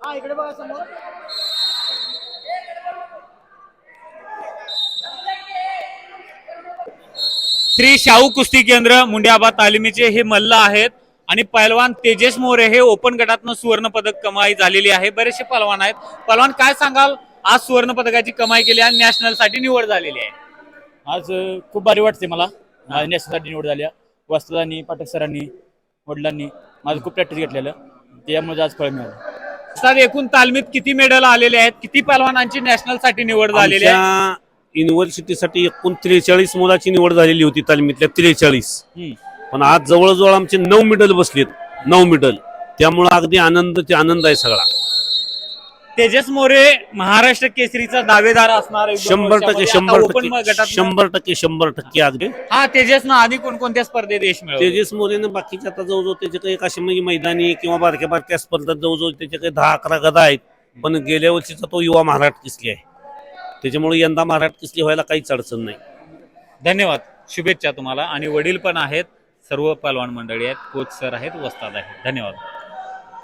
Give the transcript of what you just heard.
हा इकडे बघा समोर. श्री शाहू कुस्ती केंद्र मुंड्याबाद तालिमीचे हे मल्ल आहेत आणि पहलवान तेजस मोरे हे ओपन गटातनं सुवर्ण पदक कमाई झालेली आहे. बरेचसे पहलवान आहेत. पहलवान काय सांगाल, आज सुवर्ण पदकाची कमाई केली आणि नॅशनल साठी निवड झालेली आहे. आज खूप भारी वाटते मला. नॅशनलसाठी निवड झाल्या. वस्तादांनी, पाठक सरांनी, वडिलांनी माझं खूप प्रॅक्टिस घेतलेलं, त्यामुळे आज फळ मिळालं. तर एकूण तालमीत किती मेडल आलेले आहेत, किती पहलवानांची नॅशनल साठी निवड झालेली आहे? आमच्या युनिव्हर्सिटीसाठी एकूण 43 मुलाची निवड झालेली होती तालमीतल्या 43. पण आज जवळजवळ आमचे 9 मेडल बसलेत. 9 मेडल. त्यामुळे अगदी आनंद आहे सगळा. तेजस मोरे महाराष्ट्र केसरीचा दावेदार असणार 100% अगदी. हा तेजसनं आधी कोणकोणत्या स्पर्धेत यश मिळवले? तेजस मोरेनं बाकीच्या आता जवळजवळ त्याच्याकडे एक अशी म्हणजे मैदानी किंवा बारक्या स्पर्धेत जवळजवळ त्याच्याकडे 10-11 गदा आहेत. पण गेल्या वर्षीचा तो युवा महाराष्ट्र केसरी आहे. त्याच्यामुळे यंदा महाराष्ट्र केसरी व्हायला काहीच अडचण नाही. धन्यवाद, शुभेच्छा तुम्हाला. आणि वडील पण आहेत, सर्व पहलवान मंडळी आहेत, कोच सर आहेत, वस्ताद आहेत. धन्यवाद.